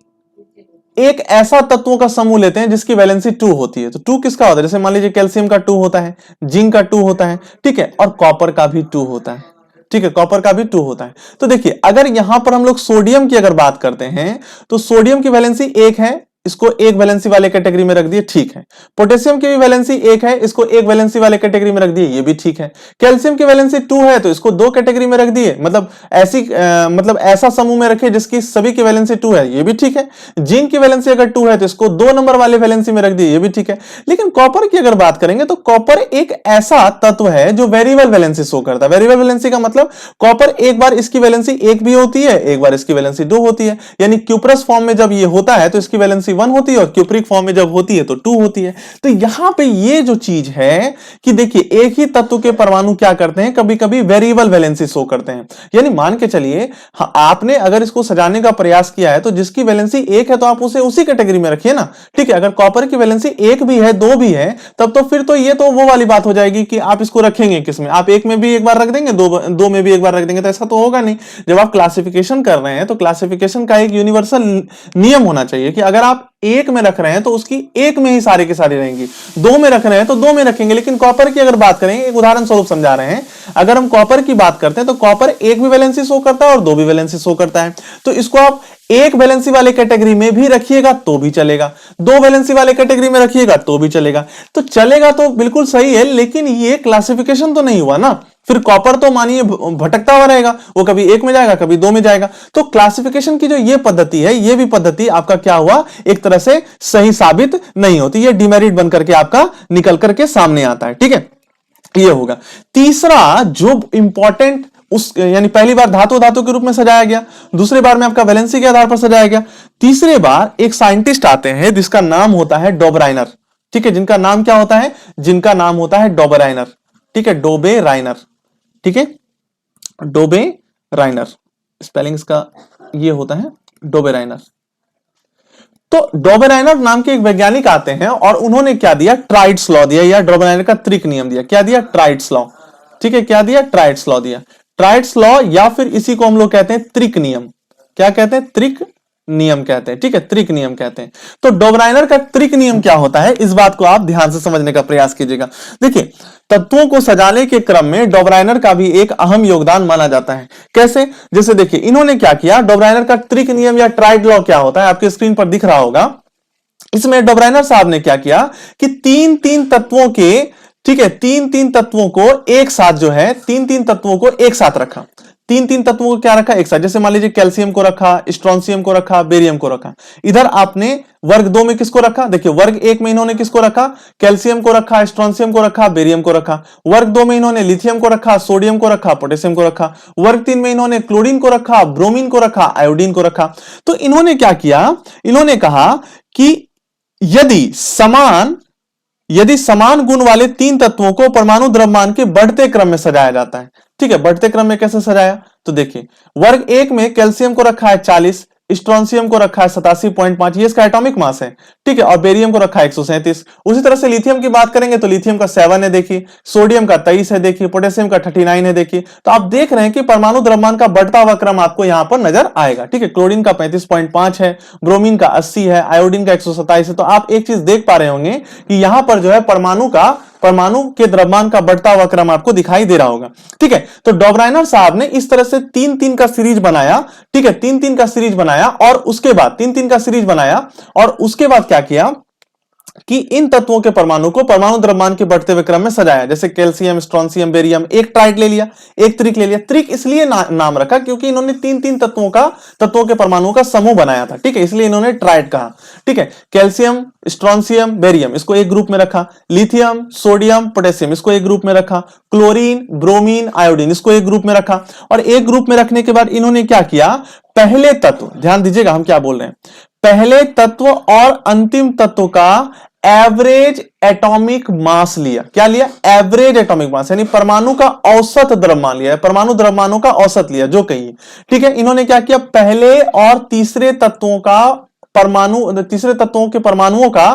एक ऐसा तत्वों का समूह लेते हैं जिसकी वैलेंसी 2 होती है। तो 2 किसका होता है? जैसे मान लीजिए कैल्शियम का 2 होता है, जिंक का 2 होता है। ठीक है, और कॉपर का भी 2 होता है। ठीक है, कॉपर का भी 2 होता है। तो देखिए, अगर यहां पर हम लोग सोडियम की अगर बात करते हैं तो सोडियम की वैलेंसी 1 है, इसको एक वैलेंसी वाले कैटेगरी में रख दिए, ठीक है। पोटेशियम की भी वैलेंसी 1 है, इसको एक वैलेंसी वाले कैटेगरी में रख दिए, ये भी ठीक है। कैल्शियम की वैलेंसी 2 है तो इसको 2 कैटेगरी में रख दिए, मतलब मतलब ऐसा समूह में रखे जिसकी सभी की वैलेंसी 2 है, ये भी ठीक है। जिंक की वैलेंसी अगर 2 है तो इसको 2 नंबर वाले वैलेंसी में रख दिए, ये भी ठीक है। लेकिन कॉपर की अगर बात करेंगे तो कॉपर एक ऐसा तत्व है जो वेरिएबल वैलेंसी शो करता है। वेरिएबल वैलेंसी का मतलब कॉपर एक बार इसकी वैलेंसी 1 भी होती है, एक बार इसकी वैलेंसी 2 होती है। यानी क्यूप्रस फॉर्म में जब ये होता है तो इसकी वैलेंसी 1 होती है और क्यूप्रिक फॉर्म में जब होती है तो 2 होती है। तो यहां पे ये जो चीज है कि देखिए, एक ही तत्व के परमाणु क्या करते हैं, कभी कभी वेरिएबल वैलेंसी शो करते हैं। यानी मान के चलिए आपने अगर इसको सजाने का प्रयास किया है तो जिसकी वैलेंसी 1 है तो आप उसे उसी कैटेगरी में रखिए ना। ठीक है, अगर कॉपर की वैलेंसी 1 भी है, 2 भी है, तब तो फिर तो ये तो वो वाली बात हो जाएगी कि आप इसको रखेंगे किसमें? आप 1 में भी एक बार रख देंगे, 2 में भी एक बार रख देंगे, तो ऐसा तो होगा नहीं। जब आप क्लासिफिकेशन कर रहे हैं तो क्लासिफिकेशन का एक यूनिवर्सल नियम होना चाहिए कि अगर आप 1 में रख रहे हैं तो उसकी 1 में ही सारी की सारी रहेंगी, 2 में रख रहे हैं तो 2 में रखेंगे। लेकिन कॉपर की अगर बात करेंगे, एक उदाहरण स्वरूप समझा रहे हैं, अगर हम कॉपर की बात करते हैं तो कॉपर 1 भी वैलेंसी शो करता है और 2 भी वैलेंसी शो करता है। तो इसको आप 1 वैलेंसी वाले कैटेगरी में भी रखिएगा तो भी चलेगा, 2 वैलेंसी वाले कैटेगरी में रखिएगा तो भी चलेगा। तो चलेगा तो बिल्कुल सही है, लेकिन ये क्लासिफिकेशन तो नहीं हुआ ना। फिर कॉपर तो मानिए भटकता हुआ रहेगा, वो कभी 1 में जाएगा, कभी 2 में जाएगा। तो क्लासिफिकेशन की जो ये पद्धति है, ये भी पद्धति आपका क्या हुआ, एक तरह से सही साबित नहीं होती, ये डिमेरिट बन करके आपका निकल करके सामने आता है। ठीक है, ये होगा। तीसरा जो इंपॉर्टेंट, उस यानी पहली बार धातु धातु के रूप में सजाया गया, दूसरी बार में आपका वैलेंसी के आधार पर सजाया गया, तीसरे बार एक साइंटिस्ट आते हैं जिसका नाम होता है डोबराइनर। ठीक है, जिनका नाम क्या होता है? जिनका नाम होता है डोबराइनर। ठीक है, डोबे राइनर। ठीक है, डोबे राइनर, स्पेलिंग इसका ये होता है डोबे राइनर। तो डोबेराइनर नाम के एक वैज्ञानिक आते हैं और उन्होंने क्या दिया? ट्राइड्स लॉ दिया, या डोबेराइनर का त्रिक नियम दिया। क्या दिया? Triads law. ठीक है, क्या दिया? ट्राइड्स लॉ दिया। ट्राइड्स लॉ, या फिर इसी को हम लोग कहते हैं त्रिक नियम। क्या कहते हैं? त्रिक नियम कहते हैं। ठीक है, त्रिक नियम कहते हैं। तो डोबराइनर का त्रिक नियम क्या होता है, इस बात को आप ध्यान से समझने का प्रयास कीजिएगा। देखिए, तत्वों को सजाने के क्रम में डोबराइनर का भी एक अहम योगदान माना जाता है। कैसे? जैसे देखिए, इन्होंने क्या किया, डोबराइनर का त्रिक नियम या ट्राइड लॉ क्या होता है, आपके स्क्रीन पर दिख रहा होगा। इसमें डोबराइनर साहब ने क्या किया कि तीन तीन तत्वों के, ठीक है, तीन तीन तत्वों को एक साथ जो है, तीन तीन तत्वों को एक साथ रखा। तीन तीन तत्वों को क्या रखा? एक साथ। जैसे मान लीजिए कैल्शियम को रखा, स्ट्रोंशियम को रखा, बेरियम को रखा। इधर आपने वर्ग 2 में किसको रखा? देखिए, वर्ग 1 में इन्होंने किसको रखा? कैल्शियम को रखा, स्ट्रोंशियम को रखा, बेरियम को रखा। वर्ग 2 में इन्होंने लिथियम को रखा, सोडियम को रखा, पोटेशियम को रखा। वर्ग 3 में इन्होंने क्लोरीन को रखा, ब्रोमीन को रखा, आयोडीन को रखा। तो इन्होंने क्या किया? इन्होंने कहा कि यदि समान गुण वाले 3 तत्वों को परमाणु द्रव्यमान के बढ़ते क्रम में सजाया जाता है। ठीक है, बढ़ते क्रम में कैसे सजाया? तो देखिए, वर्ग 1 में कैल्शियम को रखा है 40, स्ट्रोंसियम को रखा है 87.5, ये इसका एटॉमिक मास है, ठीक है, और बेरियम को रखा है 137। उसी तरह से लिथियम की बात करेंगे तो लिथियम का 7 है देखिए, सोडियम का 23 है देखिए, पोटेशियम का 39 है देखिए। तो आप देख रहे हैं कि परमाणु द्रव्यमान का बढ़ता हुआ क्रम आपको यहां पर नजर आएगा, ठीक है। क्लोरीन का 35.5 है, ब्रोमीन का 80 है, आयोडीन का 127 है। तो आप एक चीज देख पा रहे होंगे कि यहां पर जो है परमाणु के द्रव्यमान का बढ़ता हुआ क्रम आपको दिखाई दे रहा होगा, ठीक है। तो डॉबराइनर साहब ने इस तरह से 3-3 का सीरीज बनाया, ठीक है, 3-3 का सीरीज बनाया, और उसके बाद 3-3 का सीरीज बनाया, और उसके बाद क्या किया कि इन तत्वों के परमाणु को परमाणु द्रव्यमान के बढ़ते हुए क्रम में सजाया। जैसे कैल्शियम, स्ट्रोंसियम, बेरियम, एक ट्राइड ले लिया, एक त्रिक ले लिया। त्रिक इसलिए नाम रखा क्योंकि इन्होंने 3-3 तत्वों के परमाणुओं का समूह बनाया था, ठीक है, इसलिए इन्होंने ट्राइड कहा, ठीक है। कैल्शियम, स्ट्रोंसियम, बेरियम, इसको एक ग्रुप में रखा। लिथियम, सोडियम, पोटेशियम, इसको एक ग्रुप में रखा। क्लोरीन, ब्रोमीन, आयोडीन, इसको एक ग्रुप में रखा। और एक ग्रुप में रखने के बाद इन्होंने क्या किया, पहले तत्व, ध्यान दीजिएगा हम क्या बोल रहे हैं, पहले तत्व और अंतिम तत्व का एवरेज एटॉमिक मास लिया। क्या लिया, एवरेज एटॉमिक मास, यानी परमाणु का औसत द्रव्यमान लिया, परमाणु द्रव्यमानों का औसत लिया, जो कहिए, ठीक है। इन्होंने क्या किया, पहले और तीसरे तत्वों के परमाणुओं का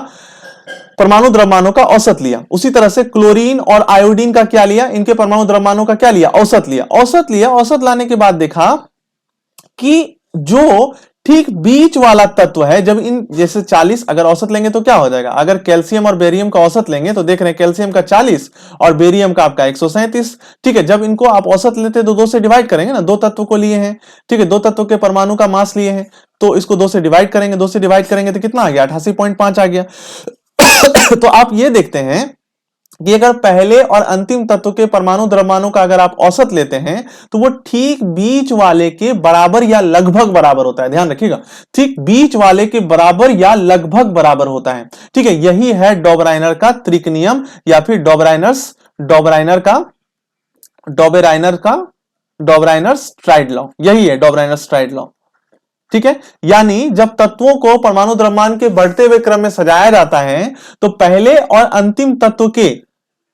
परमाणु द्रव्यमानों का औसत लिया। उसी तरह से क्लोरीन और आयोडीन का क्या लिया, इनके परमाणु द्रव्यमानों का क्या लिया, औसत लिया। औसत लाने के बाद देखा कि जो ठीक बीच वाला तत्व है, जब इन जैसे 40 अगर औसत लेंगे तो क्या हो जाएगा, अगर कैल्शियम और बेरियम का औसत लेंगे तो देख रहे हैं कैल्शियम का 40 और बेरियम का आपका 137, ठीक है। जब इनको आप औसत लेते तो 2 से डिवाइड करेंगे ना, 2 तत्वों को लिए हैं, ठीक है, 2 तत्वों के परमाणु का मास लिए हैं, तो इसको 2 से डिवाइड करेंगे, 2 से डिवाइड करेंगे तो कितना आ गया, 88.5 आ गया। तो आप ये देखते हैं कि अगर पहले और अंतिम तत्व के परमाणु द्रव्यमानों का अगर आप औसत लेते हैं तो वो ठीक बीच वाले के बराबर या लगभग बराबर होता है। ध्यान रखिएगा, ठीक बीच वाले के बराबर या लगभग बराबर होता है, ठीक है। यही है डॉबराइनर का त्रिक नियम, या फिर डॉबराइनर्स ट्राइड लॉ, यही है डॉबराइनर्स ट्राइड लॉ, ठीक है। यानी जब तत्वों को परमाणु द्रव्यमान के बढ़ते हुए क्रम में सजाया जाता है तो पहले और अंतिम तत्व के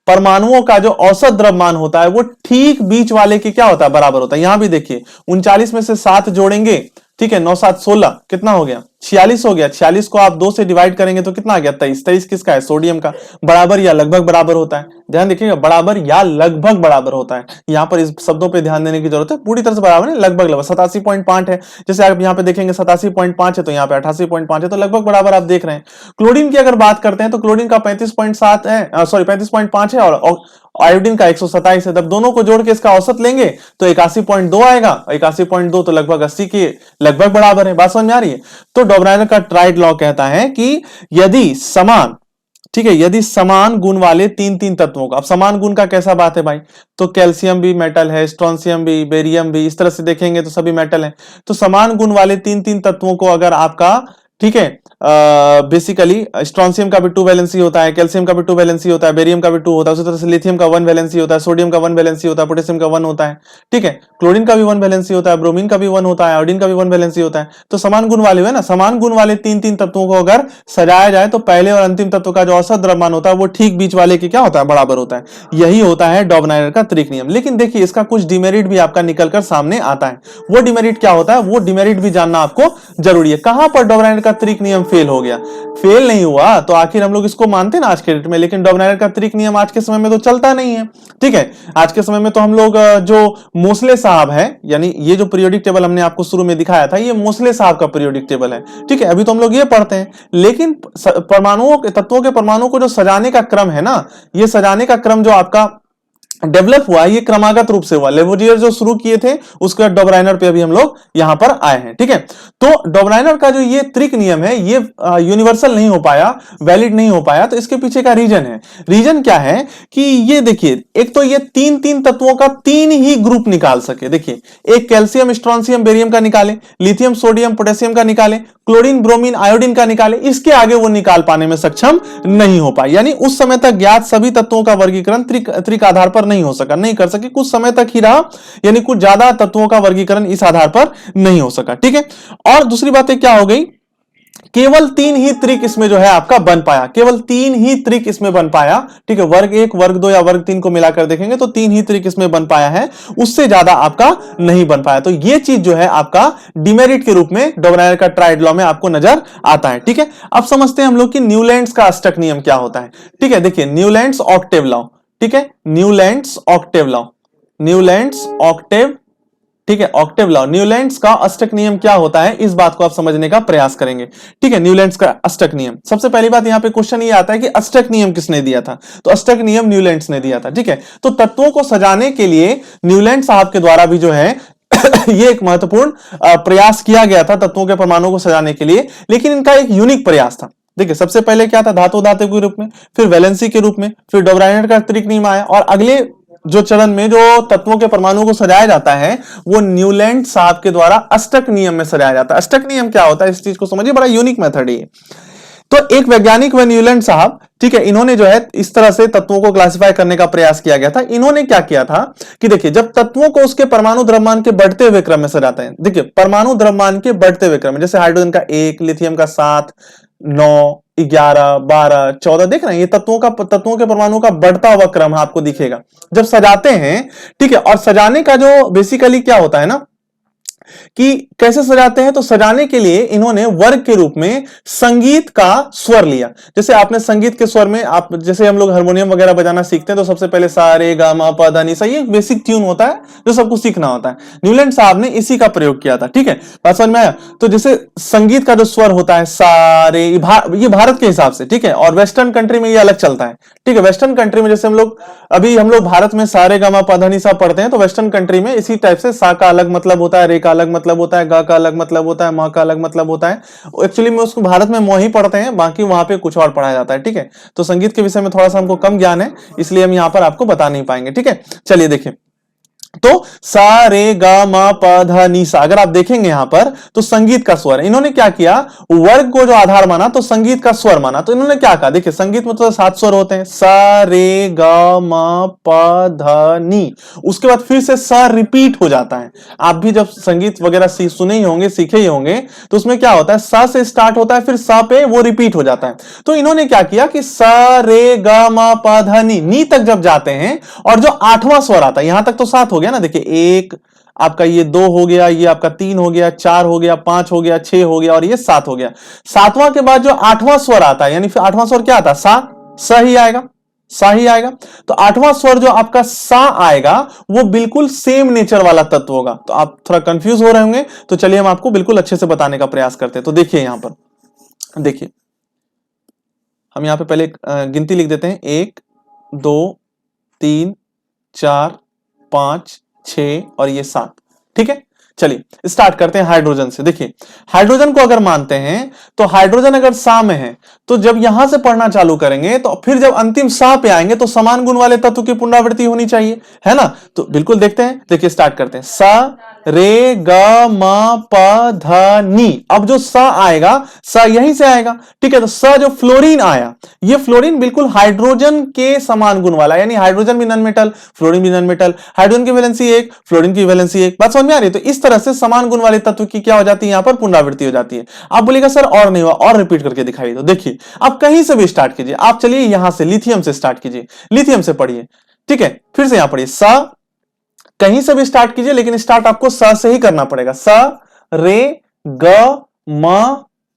परमाणुओं का जो औसत द्रव्यमान होता है वो ठीक बीच वाले के क्या होता है, बराबर होता है। यहां भी देखिए 39 में से 7 जोड़ेंगे, ठीक है, 9 7 16, कितना हो गया, 46 हो गया। 46 को आप 2 से डिवाइड करेंगे तो कितना आ गया, 23। 23 किसका है, सोडियम का। बराबर या लगभग बराबर होता है, ध्यान देखिएगा, बराबर या लगभग बराबर होता है। यहां पर इस शब्दों पे ध्यान देने की जरूरत है, पूरी तरह से बराबर नहीं, लगभग 87.5 है। जैसे आप यहां पे देखेंगे 87.5 है तो यहां पे 88.5 है, तो लगभग बराबर आप देख रहे हैं। क्लोरीन की अगर बात करते हैं तो क्लोरीन का 35.7 है, सॉरी 35.5 है, और आयोडीन का 127 है। जब दोनों को जोड़ के इसका औसत लेंगे तो 81.2 आएगा। 81.2 तो लगभग 80 के लगभग बराबर है। बात समझ में आ रही है। तो डॉबराइनर का ट्राइड लॉ कहता है कि यदि समान, ठीक है, यदि समान गुण वाले 3-3 तत्वों का, अब समान गुण का कैसा बात है भाई, तो कैल्शियम भी मेटल है, स्ट्रोंसियम भी, बेरियम भी, इस तरह से देखेंगे तो सभी मेटल है। तो समान गुण वाले 3-3 तत्वों को अगर आपका, ठीक है, बेसिकली स्ट्रोंसियम का भी 2 वैलेंसी होता है, कैल्शियम का भी 2 वैलेंसी होता है, बेरियम का भी 2 होता है, उसी तरह से लिथियम का 1 वैलेंसी होता है, सोडियम का 1 वैलेंसी होता है, पोटेशियम का 1 होता है, ठीक है। क्लोरीन का भी 1 वैलेंसी होता है, ब्रोमीन का भी 1 होता है, आयोडीन का भी 1 वैलेंसी होता है। तो समान गुण वाले है ना, समान गुण वाले 3-3 तत्वों को अगर सजाया जाए तो पहले और अंतिम तत्व का जो औसत द्रव्यमान होता है वो ठीक बीच वाले के क्या होता है, बराबर होता है। यही होता है डॉबराइनर का त्रिक नियम। लेकिन देखिए इसका कुछ डिमेरिट भी आपका निकलकर सामने आता है। वो डिमेरिट क्या होता है, वो डिमेरिट भी जानना आपको जरूरी है। कहां पर डॉबराइनर का त्रिक नियम फेल हो गया, फेल नहीं हुआ तो आखिर हम लोग इसको मानते ना आज के डेट में, लेकिन डॉबराइनर का त्रिक नियम आज के समय में तो चलता नहीं है, ठीक है। आज के समय में तो हम लोग जो मोसले साहब है, यानी ये जो पीरियोडिक टेबल हमने आपको शुरू में दिखाया था, ये मोसले साहब का पीरियोडिक टेबल है, ठीक है। अभी तो हम लोग ये पढ़ते हैं, लेकिन परमाणुओं के तत्वों के परमाणु को जो सजाने का क्रम है ना, ये सजाने का क्रम जो आपका डेवलप हुआ, ये क्रमागत रूप से हुआ। लेवोजियर जो शुरू किए थे उसके बाद डॉबराइनर पे अभी हम लोग यहां पर आए हैं, ठीक है। तो डॉबराइनर का जो ये त्रिक नियम है ये यूनिवर्सल नहीं हो पाया, वैलिड नहीं हो पाया। तो इसके पीछे का रीजन है, रीजन क्या है कि ये देखिए, एक तो ये 3-3 तत्वों का 3 ही ग्रुप निकाल सके। देखिए, एक कैल्शियम, स्ट्रोंसियम, बेरियम का निकाले, लिथियम, सोडियम, पोटेशियम का निकाले, क्लोरीन, ब्रोमीन, आयोडीन का निकाले, इसके आगे वो निकाल पाने में सक्षम नहीं हो पाए। यानी उस समय तक ज्ञात सभी तत्वों का वर्गीकरण त्रिक आधार पर नहीं हो सका, नहीं कर सके, कुछ समय तक ही रहा, यानी कुछ ज्यादा तत्वों का वर्गीकरण इस आधार पर नहीं हो सका, ठीक है। और दूसरी बात क्या हो गई केवल 3 ही त्रिक इसमें जो है आपका बन पाया, केवल 3 ही त्रिक इसमें बन पाया, ठीक है। वर्ग 1, वर्ग 2 या वर्ग 3 को मिलाकर देखेंगे तो 3 ही त्रिक इसमें बन पाया है, उससे ज्यादा आपका नहीं बन पाया। तो ये चीज जो है आपका डिमेरिट के रूप में डोबरायर का ट्राइड लॉ में आपको नजर आता है, ठीक है। अब समझते हैं हम लोग कि न्यूलैंड्स का अष्टक नियम क्या होता है, ठीक है। देखिए न्यूलैंड्स ऑक्टेव लॉ, ठीक है, Newlands Octave law, Newlands Octave, ठीक है, ऑक्टेव लॉ, न्यूलैंड्स का अष्टक नियम क्या होता है, इस बात को आप समझने का प्रयास करेंगे, ठीक है। न्यूलैंड्स का अष्टक नियम, सबसे पहली बात यहां पे क्वेश्चन ये आता है कि अष्टक नियम किसने दिया था, तो अष्टक नियम न्यूलैंड्स ने दिया था, ठीक है। तो तत्वों को सजाने के लिए न्यूलैंड साहब के द्वारा भी जो है ये एक महत्वपूर्ण प्रयास किया गया था तत्वों के परमाणुओं को सजाने के लिए, लेकिन इनका एक यूनिक प्रयास था। देखिए सबसे पहले क्या था, धातु धातु के रूप में, फिर वैलेंसी के रूप में, फिर डोबराइनर का त्रिक नियम आया, और अगले जो चरण में जो तत्वों के परमाणुओं को सजाया जाता है वो न्यूलैंड साहब के द्वारा अष्टक नियम में सजाया जाता है। अष्टक नियम क्या होता है, इस चीज को समझिए, बड़ा यूनिक मेथड है। तो एक वैज्ञानिक व न्यूलैंड साहब, ठीक है, इन्होंने जो है इस तरह से तत्वों को क्लासिफाई करने का प्रयास किया गया था। इन्होंने क्या किया था कि देखिए जब तत्वों को उसके परमाणु द्रव्यमान के बढ़ते हुए क्रम में सजाते हैं, देखिए परमाणु द्रव्यमान के बढ़ते हुए क्रम में, जैसे हाइड्रोजन का 1, लिथियम का 7, 9, 11, 12, 14, देख रहे हैं, ये तत्वों के परमाणु का बढ़ता हुआ क्रम आपको दिखेगा जब सजाते हैं, ठीक है। और सजाने का जो बेसिकली क्या होता है ना कि कैसे सजाते हैं, तो सजाने के लिए इन्होंने वर्ग के रूप में संगीत का स्वर लिया। जैसे आपने संगीत के स्वर में, आप जैसे हम लोग हारमोनियम वगैरह बजाना सीखते हैं तो सबसे पहले सा रे गा मा पा धा नी सा, ये बेसिक ट्यून होता है जो सबको सीखना होता है। न्यूलैंड साहब ने इसी का प्रयोग किया था, ठीक है, बात समझ में आया। तो जैसे संगीत का जो स्वर होता है सा रे, ये भारत के हिसाब से, ठीक है, और वेस्टर्न कंट्री में ये अलग चलता है, ठीक है। वेस्टर्न कंट्री में जैसे हम लोग भारत में सा रे गा मा पा धा नी सा पढ़ते हैं, तो वेस्टर्न कंट्री में इसी टाइप से सा का अलग मतलब होता है, रे का अलग मतलब होता है, गा का अलग मतलब होता है, मा का अलग मतलब होता है। एक्चुअली में उसको भारत में मो ही पढ़ते हैं, बाकी वहां पे कुछ और पढ़ाया जाता है, ठीक है। तो संगीत के विषय में थोड़ा सा हमको कम ज्ञान है, इसलिए हम यहां पर आपको बता नहीं पाएंगे, ठीक है। चलिए देखिए, तो सा रे गा मा पा धा नी सा, अगर आप देखेंगे यहां पर तो संगीत का स्वर, इन्होंने क्या किया, वर्ग को जो आधार माना तो संगीत का स्वर माना। तो इन्होंने क्या कहा, देखिए संगीत में तो 7 स्वर होते हैं, सा रे गा मा पा धा नी, उसके बाद फिर से सा रिपीट हो जाता है। आप भी जब संगीत वगैरह सुने ही होंगे, सीखे ही होंगे, तो उसमें क्या होता है, सा से स्टार्ट होता है, फिर सा पे वो रिपीट हो जाता है। तो इन्होंने क्या किया कि सा रे गा मा पा धा नी तक जब जाते हैं और जो 8वां स्वर आता है, यहां तक तो 7 हो गया ना, देखिए 1 आपका, ये 2 हो गया, ये आपका 3 हो गया, 4 हो गया, 5 हो गया, 6 हो गया, और ये 7 हो गया। 7वां के बाद जो 8वां स्वर आता है, यानी फिर 8वां स्वर क्या आता है, सा ही आएगा, सा ही आएगा। तो 8वां स्वर जो आपका सा आएगा वो बिल्कुल सेम नेचर वाला तत्व होगा। तो आप थोड़ा कंफ्यूज हो रहे होंगे, तो चलिए हम आपको बिल्कुल अच्छे से बताने का प्रयास करते हैं। तो देखिए यहां पर देखिए, हम यहां पे पहले गिनती लिख देते हैं, 1, 2, 3, 4, 5, 6 और ये 7, ठीक है। चलिए स्टार्ट करते हैं हाइड्रोजन से। देखिए हाइड्रोजन को अगर मानते हैं तो हाइड्रोजन अगर सा में है तो जब यहां से पढ़ना चालू करेंगे तो फिर जब अंतिम सा पे आएंगे तो समान गुण वाले तत्व की पुनरावृत्ति होनी चाहिए, है ना। तो बिल्कुल देखते हैं, देखिए स्टार्ट करते हैं, सा रे गा मा पा धा नी। अब जो सा आएगा, सा यहीं से आएगा, ठीक है। तो सा जो फ्लोरीन आया, ये फ्लोरीन बिल्कुल हाइड्रोजन के समान गुण वाला, यानी हाइड्रोजन भी नॉन मेटल, फ्लोरीन भी नॉन मेटल, हाइड्रोजन की वैलेंसी 1, फ्लोरीन की वैलेंसी 1, बात समझ में आ रही है। तो इस तरह से समान गुण वाले तत्व की क्या हो जाती है, यहां पर पुनरावृत्ति हो जाती है। आप बोलेगा सर और नहीं हुआ, और रिपीट करके दिखाइए। तो देखिए आप कहीं से भी स्टार्ट कीजिए, आप चलिए यहां से लिथियम से स्टार्ट कीजिए, लिथियम से पढ़िए, ठीक है। फिर से यहां पढ़िए, सा कहीं से भी स्टार्ट कीजिए, लेकिन स्टार्ट आपको सा से ही करना पड़ेगा, सा रे ग म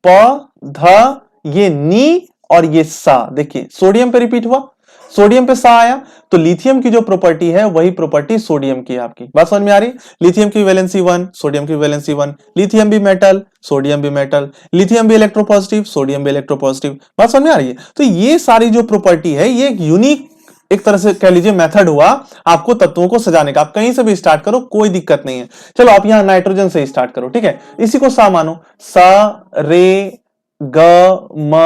प ध, ये नी और ये सा। देखिए सोडियम पे रिपीट हुआ, सोडियम पे सा आया, तो लिथियम की जो प्रॉपर्टी है वही प्रॉपर्टी सोडियम की है। आपकी बात समझ में आ रही, लिथियम की वैलेंसी 1, सोडियम की वैलेंसी 1, लिथियम भी मेटल, सोडियम भी मेटल, लिथियम भी इलेक्ट्रोपॉजिटिव, सोडियम भी इलेक्ट्रोपॉजिटिव, बात समझ में आ रही है। तो ये सारी जो प्रॉपर्टी है ये एक यूनिक, एक तरह से कह लीजिए मेथड हुआ आपको तत्वों को सजाने का। आप कहीं से भी स्टार्ट करो, कोई दिक्कत नहीं है। चलो आप यहां नाइट्रोजन से स्टार्ट करो, ठीक है, इसी को सा मानो, सा रे ग म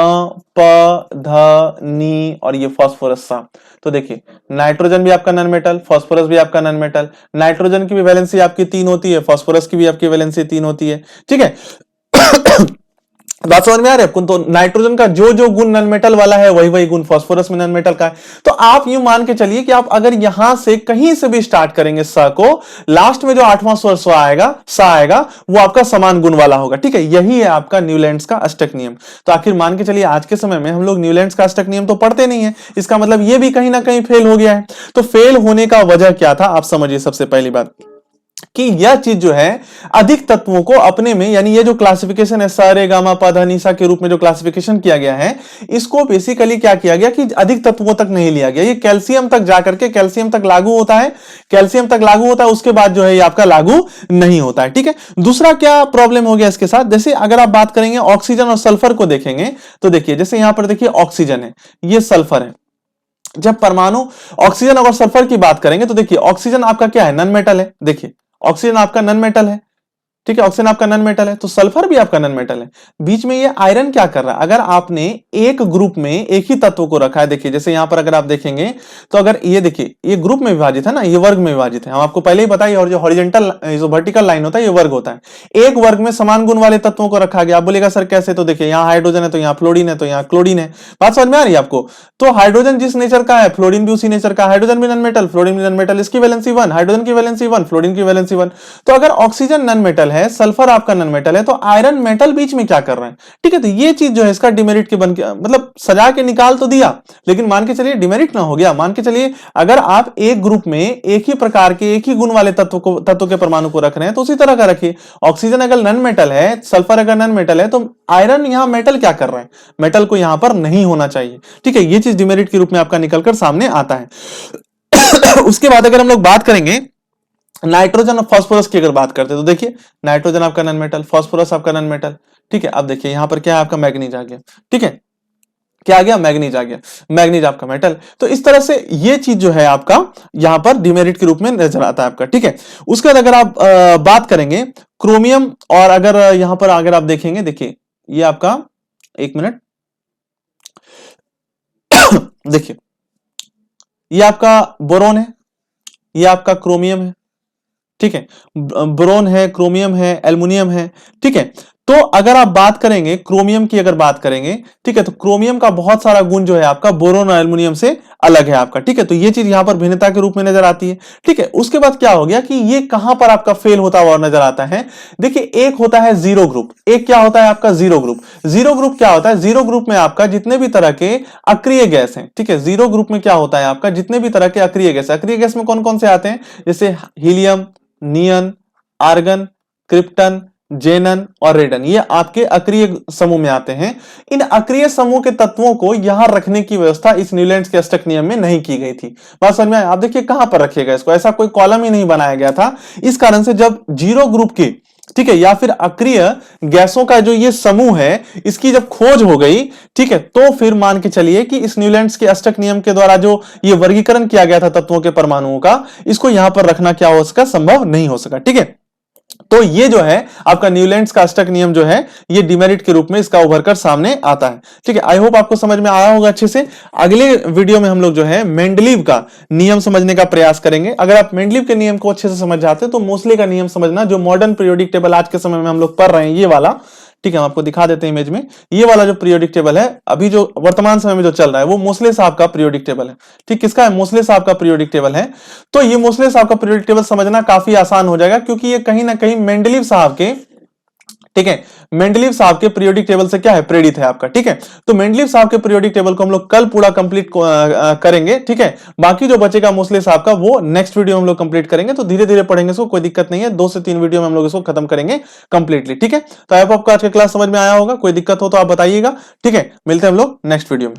प ध नी और ये फास्फोरस सा। तो देखिए नाइट्रोजन भी आपका नॉन मेटल, फास्फोरस भी आपका नॉन मेटल, नाइट्रोजन की भी वैलेंसी आपकी 3 होती है, फास्फोरस की भी आपकी वैलेंसी 3 होती है, ठीक है। बात समझ में आ रही है आपको? तो नाइट्रोजन का जो जो गुण नन मेटल वाला है वही वही गुण फास्फोरस में नन मेटल का है। तो आप यूं मान के चलिए कि आप अगर यहां से कहीं से भी स्टार्ट करेंगे स को, लास्ट में जो 8वां स्वर स आएगा वो आपका समान गुण वाला होगा। ठीक है, यही है आपका न्यूलैंड्स का अष्टक नियम। तो आखिर मान के चलिए आज के समय में हम लोग न्यूलैंड्स का अष्टक नियम तो पढ़ते नहीं है, इसका मतलब ये भी कहीं ना कहीं फेल हो गया है। तो फेल होने का वजह क्या था आप समझिए। सबसे पहली बात कि यह चीज जो है अधिक तत्वों को अपने में, यानी ये जो क्लासिफिकेशन है सारे गामा पधा निशा के रूप में जो क्लासिफिकेशन किया गया है, इसको बेसिकली क्या किया गया कि अधिक तत्वों तक नहीं लिया गया। ये कैल्शियम तक जाकर के कैल्शियम तक लागू होता है, कैल्शियम तक लागू होता है, उसके बाद जो है ये आपका लागू नहीं होता है। ठीक है, दूसरा क्या प्रॉब्लम हो गया इसके साथ, जैसे अगर आप बात करेंगे ऑक्सीजन और सल्फर को देखेंगे तो देखिए जैसे यहां पर देखिए ऑक्सीजन है, ये सल्फर है। जब परमाणु ऑक्सीजन और सल्फर की बात करेंगे तो देखिए ऑक्सीजन आपका क्या है, नन मेटल है। देखिए ऑक्सीजन आपका नन मेटल है, ठीक है, ऑक्सीजन आपका नन मेटल है, तो सल्फर भी आपका नन मेटल है। बीच में ये आयरन क्या कर रहा है, अगर आपने एक ग्रुप में एक ही तत्व को रखा है, देखिए जैसे यहां पर अगर आप देखेंगे तो अगर ये देखिए ये ग्रुप में विभाजित है ना, ये वर्ग में विभाजित है, हम आपको पहले ही बताइए। और जो हॉरिजॉन्टल जो वर्टिकल लाइन होता है ये वर्ग होता है। एक वर्ग में समान गुण वाले तत्वों को रखा गया। आप बोलेगा सर कैसे, तो देखिए यहाँ हाइड्रोजन है तो यहाँ फ्लोरीन है तो यहाँ क्लोरीन है। बात समझ में आ रही है आपको? तो हाइड्रोजन जिस नेचर का है फ्लोरीन भी उसी नेचर का, हाइड्रोजन भी नन मेटल, फ्लोरीन भी नन मेटल, इसकी वैलेंसी 1, हाइड्रोजन की वैलेंसी 1, फ्लोरीन की वैलेंसी 1। तो अगर ऑक्सीजन नन मेटल है, सल्फर आपका नन मेटल है, तो आयरन मेटल बीच में क्या कर रहे हैं? ठीक है, तो ये चीज जो है इसका डिमेरिट के बन के, मतलब सजा के निकाल तो दिया, लेकिन मान के चलिए डिमेरिट ना हो गया। मान के चलिए अगर आप एक ग्रुप में एक ही प्रकार के एक ही गुण वाले तत्व के परमाणु को रख रहे हैं तो उसी तरह का रखिए। ऑक्सीजन अगर नन मेटल है, सल्फर अगर नन मेटल है, तो आयरन यहां मेटल क्या कर रहे हैं, मेटल को यहां पर नहीं होना चाहिए। ठीक है, ये चीज डिमेरिट के रूप में आपका निकलकर सामने आता है। उसके बाद अगर हम लोग बात करेंगे नाइट्रोजन और फास्फोरस की अगर बात करते हैं तो देखिए नाइट्रोजन आपका नन मेटल, फास्फोरस आपका नन मेटल। ठीक है, अब देखिए यहां पर क्या है आपका मैग्नीज आ गया। ठीक है, क्या आ गया, मैग्नीज आ गया, मैग्नीज आपका मेटल। तो इस तरह से ये चीज जो है आपका यहां पर डिमेरिट के रूप में नजर आता है आपका। ठीक है, उसके बाद अगर आप बात करेंगे क्रोमियम, और अगर यहां पर अगर आप देखेंगे, देखिए ये आपका, एक मिनट, देखिए ये आपका बोरोन है, ये आपका क्रोमियम है। ठीक है, बोरोन है, क्रोमियम है, एल्युमिनियम है। ठीक है, तो अगर आप बात करेंगे क्रोमियम की अगर बात करेंगे, ठीक है, तो क्रोमियम का बहुत सारा गुण जो है आपका बोरोन और एल्युमिनियम से अलग है आपका। ठीक है, तो ये चीज यहां पर भिन्नता के रूप में नजर आती है। ठीक है, उसके बाद क्या हो गया कि ये कहां पर आपका फेल होता हुआ नजर आता है। देखिए एक होता है जीरो ग्रुप, एक क्या होता है आपका जीरो ग्रुप। जीरो ग्रुप क्या होता है, जीरो ग्रुप में आपका जितने भी तरह के अक्रिय गैस हैं, ठीक है, जीरो ग्रुप में क्या होता है आपका जितने भी तरह के अक्रिय गैस, अक्रिय गैस में कौन कौन से आते हैं, जैसे हीलियम, नियन, आर्गन, क्रिप्टन, जेनन और रेडन, ये आपके अक्रिय समूह में आते हैं। इन अक्रिय समूह के तत्वों को यहां रखने की व्यवस्था इस न्यूलैंड्स के अष्टक नियम में नहीं की गई थी। बात समझ में आया? आप देखिए कहां पर रखिएगा इसको, ऐसा कोई कॉलम ही नहीं बनाया गया था। इस कारण से जब जीरो ग्रुप की, ठीक है, या फिर अक्रिय गैसों का जो ये समूह है इसकी जब खोज हो गई, ठीक है, तो फिर मान के चलिए कि इस न्यूलैंड्स के अष्टक नियम के द्वारा जो ये वर्गीकरण किया गया था तत्वों के परमाणुओं का, इसको यहां पर रखना क्या हो सका, संभव नहीं हो सका। ठीक है, तो ये जो है आपका न्यूलैंड्स का अष्टक नियम जो है ये डिमेरिट के रूप में इसका उभरकर सामने आता है। ठीक है, आई होप आपको समझ में आया होगा अच्छे से। अगले वीडियो में हम लोग जो है मेंडलीव का नियम समझने का प्रयास करेंगे। अगर आप मेंडलीव के नियम को अच्छे से समझ जाते हैं तो मोस्ले का नियम समझना, जो मॉडर्न पीरियोडिक टेबल आज के समय में हम लोग पढ़ रहे हैं, ये वाला, ठीक है, हम आपको दिखा देते हैं इमेज में, ये वाला जो पीरियोडिक टेबल है अभी जो वर्तमान समय में जो चल रहा है वो मोस्ले साहब का पीरियोडिक टेबल है। ठीक, किसका है, मोस्ले साहब का पीरियोडिक टेबल है। तो ये मोस्ले साहब का पीरियोडिक टेबल समझना काफी आसान हो जाएगा, क्योंकि ये कहीं ना कहीं मेंडलीव साहब के, ठीक है, मेंडलीव साहब के पीरियोडिक टेबल से क्या है, प्रेरित है आपका। ठीक है, तो मेंडलीव साहब के पीरियोडिक टेबल को हम लोग कल पूरा कंप्लीट करेंगे। ठीक है, बाकी जो बचेगा मोस्ले साहब का वो नेक्स्ट वीडियो में हम लोग कंप्लीट करेंगे। तो धीरे धीरे पढ़ेंगे इसको, कोई दिक्कत नहीं है, 2 से 3 वीडियो में हम लोग इसको खत्म करेंगे कंप्लीटली। ठीक है, तो आई होप आपको आज का क्लास समझ में आया होगा। कोई दिक्कत हो तो आप बताइएगा। ठीक है, मिलते हैं हम लोग नेक्स्ट वीडियो में।